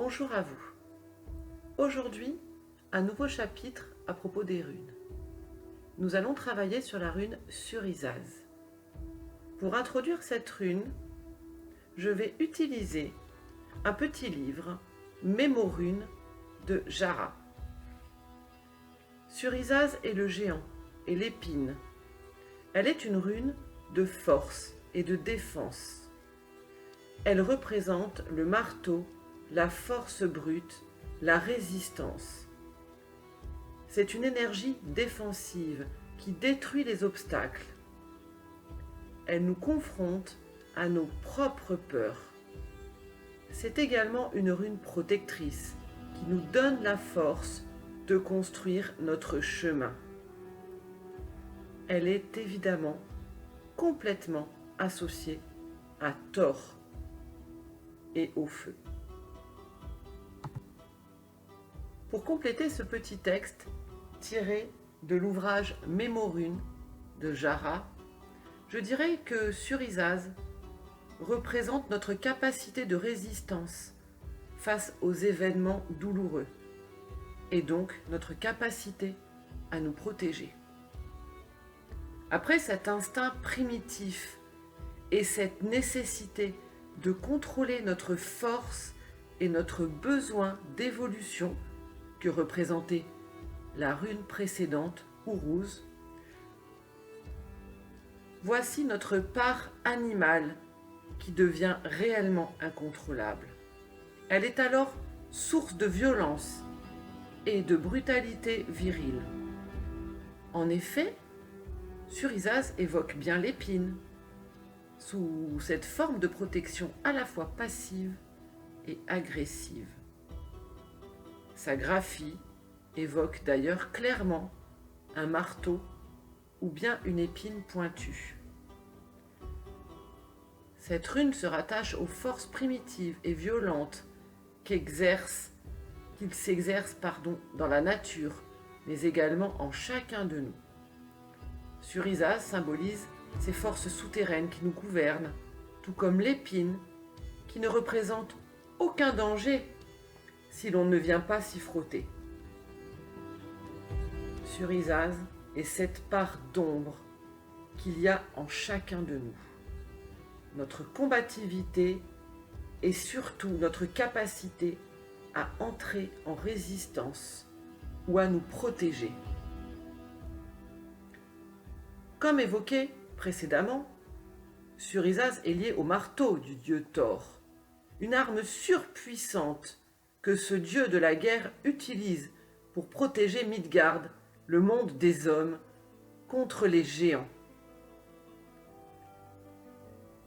Bonjour à vous. Aujourd'hui, un nouveau chapitre à propos des runes. Nous allons travailler sur la rune Surizaz. Pour introduire cette rune, je vais utiliser un petit livre, Mémorunes de Jara. Surizaz est le géant et l'épine. Elle est une rune de force et de défense. Elle représente le marteau, la force brute, la résistance. C'est une énergie défensive qui détruit les obstacles. Elle nous confronte à nos propres peurs. C'est également une rune protectrice qui nous donne la force de construire notre chemin. Elle est évidemment complètement associée à Thor et au feu. Pour compléter ce petit texte tiré de l'ouvrage Mémorunes de Jara, je dirais que Surizaz représente notre capacité de résistance face aux événements douloureux et donc notre capacité à nous protéger. Après cet instinct primitif et cette nécessité de contrôler notre force et notre besoin d'évolution que représentait la rune précédente, Uruz, voici notre part animale qui devient réellement incontrôlable. Elle est alors source de violence et de brutalité virile. En effet, Surizaz évoque bien l'épine, sous cette forme de protection à la fois passive et agressive. Sa graphie évoque d'ailleurs clairement un marteau ou bien une épine pointue. Cette rune se rattache aux forces primitives et violentes qu'il s'exerce dans la nature, mais également en chacun de nous. Surizaz symbolise ces forces souterraines qui nous gouvernent, tout comme l'épine, qui ne représente aucun danger si l'on ne vient pas s'y frotter. Surizaz est cette part d'ombre qu'il y a en chacun de nous. Notre combativité et surtout notre capacité à entrer en résistance ou à nous protéger. Comme évoqué précédemment, Surizaz est lié au marteau du dieu Thor, une arme surpuissante que ce dieu de la guerre utilise pour protéger Midgard, le monde des hommes, contre les géants.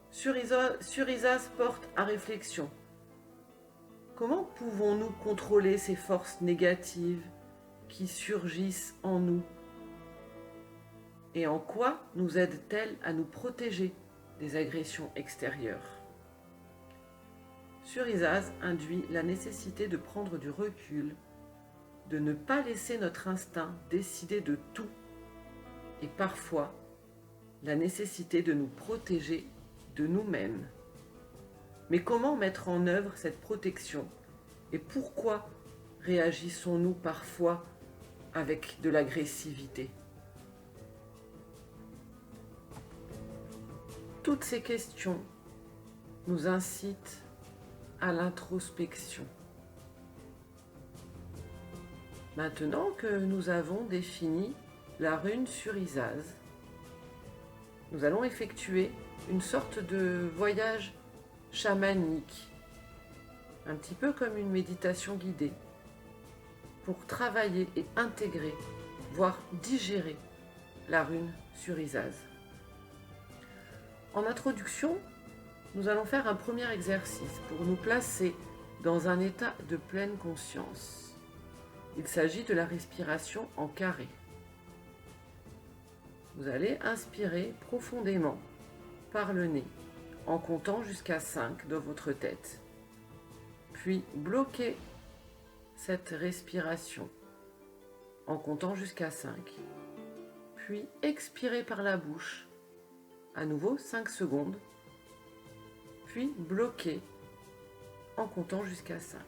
Surizaz porte à réflexion. Comment pouvons-nous contrôler ces forces négatives qui surgissent en nous? Et en quoi nous aident-elles à nous protéger des agressions extérieures? Surizaz induit la nécessité de prendre du recul, de ne pas laisser notre instinct décider de tout, et parfois la nécessité de nous protéger de nous-mêmes. Mais comment mettre en œuvre cette protection et pourquoi réagissons-nous parfois avec de l'agressivité? Toutes ces questions nous incitent à l'introspection. Maintenant que nous avons défini la rune Surizaz, nous allons effectuer une sorte de voyage chamanique, un petit peu comme une méditation guidée, pour travailler et intégrer, voire digérer la rune Surizaz. En introduction, nous allons faire un premier exercice pour nous placer dans un état de pleine conscience. Il s'agit de la respiration en carré. Vous allez inspirer profondément par le nez en comptant jusqu'à 5 dans votre tête. Puis bloquez cette respiration en comptant jusqu'à 5. Puis expirez par la bouche, à nouveau 5 secondes. Puis bloquez en comptant jusqu'à 5.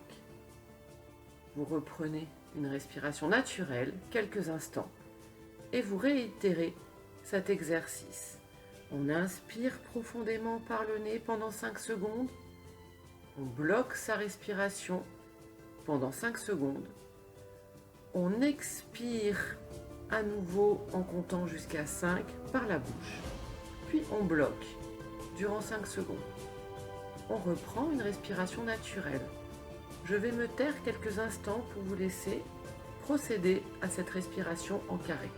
Vous reprenez une respiration naturelle quelques instants et vous réitérez cet exercice. On inspire profondément par le nez pendant 5 secondes. On bloque sa respiration pendant 5 secondes. On expire à nouveau en comptant jusqu'à 5 par la bouche. Puis on bloque durant 5 secondes. On reprend une respiration naturelle. Je vais me taire quelques instants pour vous laisser procéder à cette respiration en carré.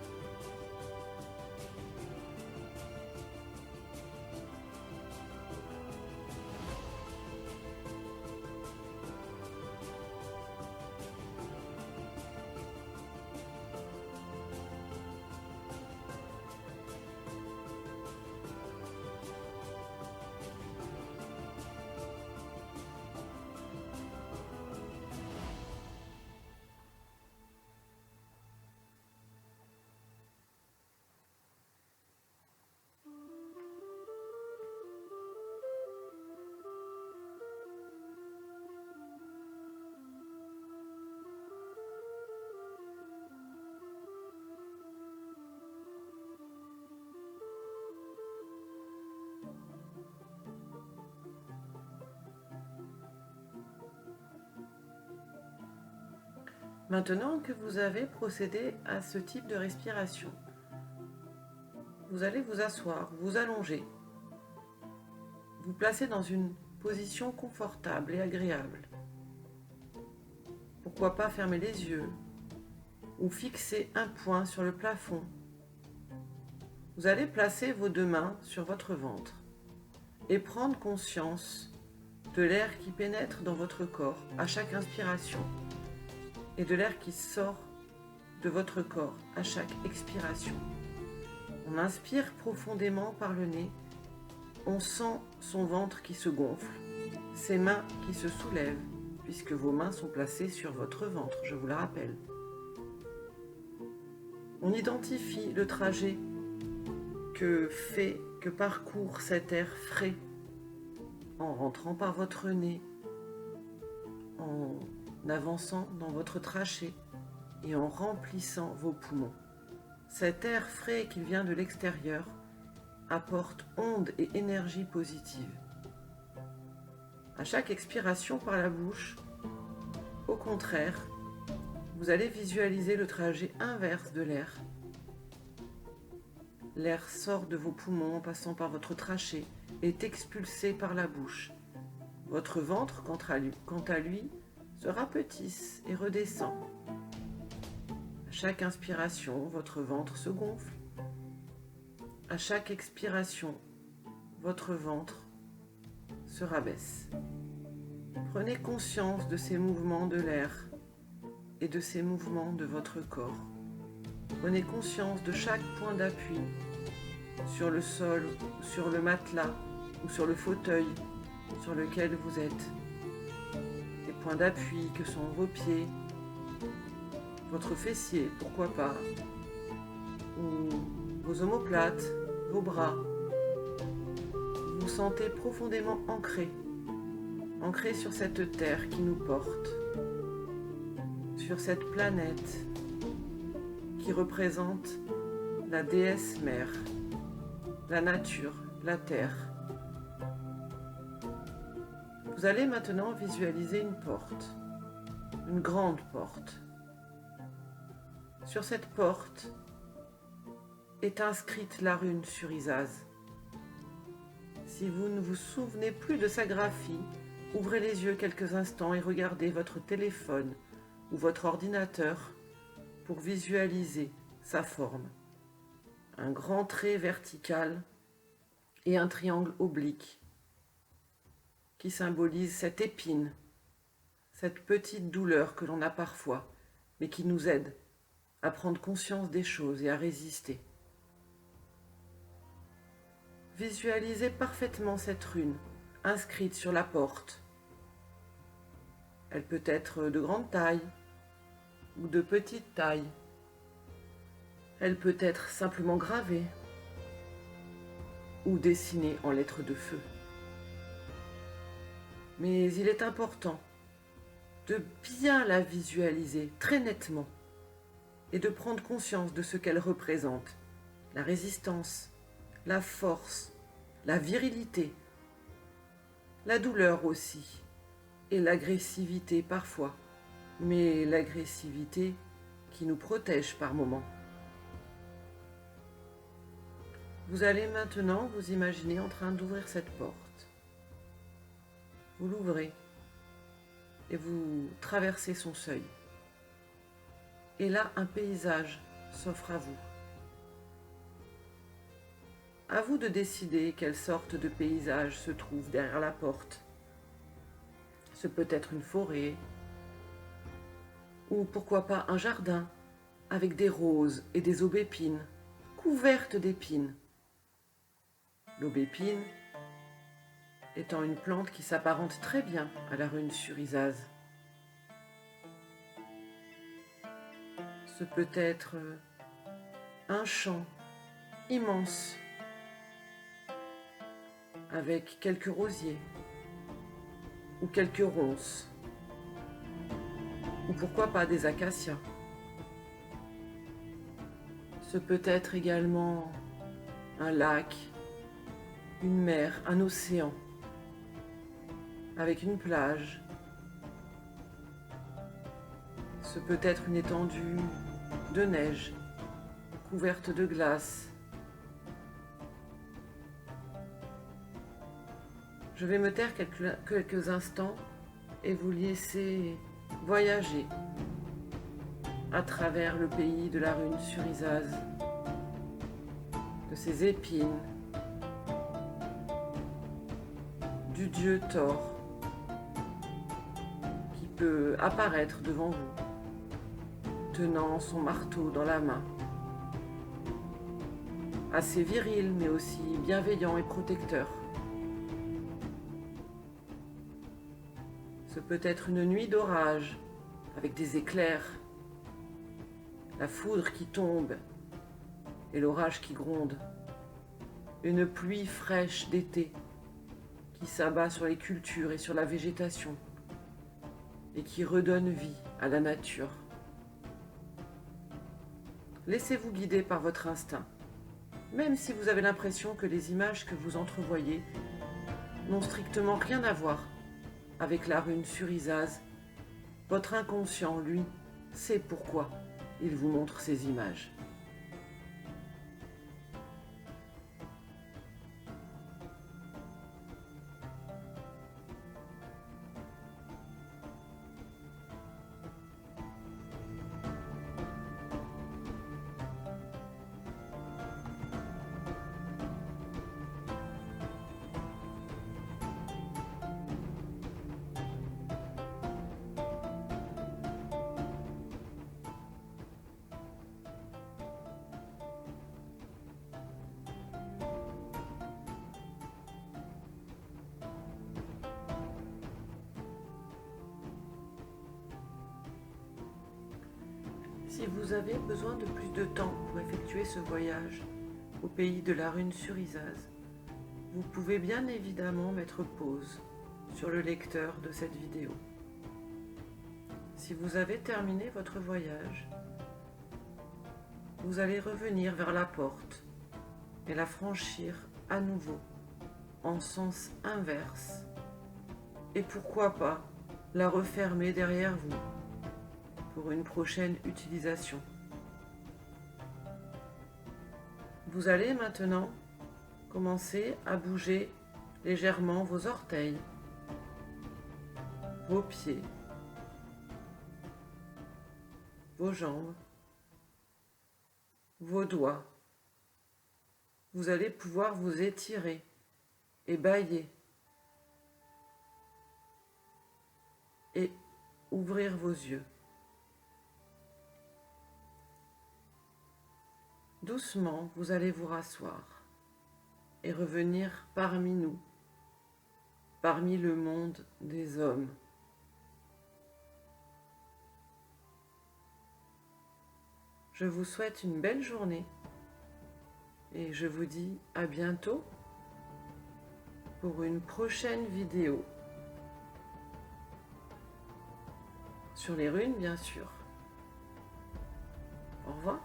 Maintenant que vous avez procédé à ce type de respiration, vous allez vous asseoir, vous allonger, vous placer dans une position confortable et agréable. Pourquoi pas fermer les yeux ou fixer un point sur le plafond. Vous allez placer vos 2 mains sur votre ventre et prendre conscience de l'air qui pénètre dans votre corps à chaque inspiration et de l'air qui sort de votre corps à chaque expiration. On inspire profondément par le nez, on sent son ventre qui se gonfle, ses mains qui se soulèvent, puisque vos mains sont placées sur votre ventre, je vous le rappelle. On identifie le trajet que parcourt cet air frais en rentrant par votre nez, en avançant dans votre trachée et en remplissant vos poumons. Cet air frais qui vient de l'extérieur apporte ondes et énergie positive. À chaque expiration par la bouche, au contraire, vous allez visualiser le trajet inverse de l'air. L'air sort de vos poumons en passant par votre trachée et est expulsé par la bouche. Votre ventre, quant à lui, se rapetisse et redescend. À chaque inspiration, votre ventre se gonfle. À chaque expiration, votre ventre se rabaisse. Prenez conscience de ces mouvements de l'air et de ces mouvements de votre corps. Prenez conscience de chaque point d'appui sur le sol, sur le matelas ou sur le fauteuil sur lequel vous êtes. Les points d'appui que sont vos pieds, votre fessier, pourquoi pas, ou vos omoplates, vos bras. Vous vous sentez profondément ancré sur cette terre qui nous porte, sur cette planète qui représente la déesse mère, la nature, la terre. Vous allez maintenant visualiser une porte, une grande porte. Sur cette porte est inscrite la rune sur Isaz. Si vous ne vous souvenez plus de sa graphie, ouvrez les yeux quelques instants et regardez votre téléphone ou votre ordinateur pour visualiser sa forme. Un grand trait vertical et un triangle oblique qui symbolise cette épine, cette petite douleur que l'on a parfois, mais qui nous aide à prendre conscience des choses et à résister. Visualisez parfaitement cette rune inscrite sur la porte. Elle peut être de grande taille ou de petite taille. Elle peut être simplement gravée ou dessinée en lettres de feu. Mais il est important de bien la visualiser très nettement et de prendre conscience de ce qu'elle représente. La résistance, la force, la virilité, la douleur aussi, et l'agressivité parfois, mais l'agressivité qui nous protège par moments. Vous allez maintenant vous imaginer en train d'ouvrir cette porte. Vous l'ouvrez et vous traversez son seuil. Et là, un paysage s'offre à vous. À vous de décider quelle sorte de paysage se trouve derrière la porte. Ce peut être une forêt, ou pourquoi pas un jardin avec des roses et des aubépines, couvertes d'épines. L'aubépine étant une plante qui s'apparente très bien à la rune sur Isaz. Ce peut être un champ immense avec quelques rosiers ou quelques ronces ou pourquoi pas des acacias. Ce peut être également un lac, une mer, un océan avec une plage. Ce peut être une étendue de neige couverte de glace. Je vais me taire quelques instants et vous laisser voyager à travers le pays de la rune sur Isaz, de ses épines, du dieu Thor qui peut apparaître devant vous, tenant son marteau dans la main, assez viril mais aussi bienveillant et protecteur. Ce peut être une nuit d'orage avec des éclairs, la foudre qui tombe et l'orage qui gronde, une pluie fraîche d'été qui s'abat sur les cultures et sur la végétation et qui redonne vie à la nature. Laissez-vous guider par votre instinct, même si vous avez l'impression que les images que vous entrevoyez n'ont strictement rien à voir avec la rune sur Isaz. Votre inconscient, lui, sait pourquoi il vous montre ces images. Si vous avez besoin de plus de temps pour effectuer ce voyage au pays de la rune sur Isaz, vous pouvez bien évidemment mettre pause sur le lecteur de cette vidéo. Si vous avez terminé votre voyage, vous allez revenir vers la porte et la franchir à nouveau en sens inverse et pourquoi pas la refermer derrière vous pour une prochaine utilisation. Vous allez maintenant commencer à bouger légèrement vos orteils, vos pieds, vos jambes, vos doigts. Vous allez pouvoir vous étirer et bâiller et ouvrir vos yeux. Doucement, vous allez vous rasseoir et revenir parmi nous, parmi le monde des hommes. Je vous souhaite une belle journée et je vous dis à bientôt pour une prochaine vidéo. sur les runes, bien sûr. Au revoir.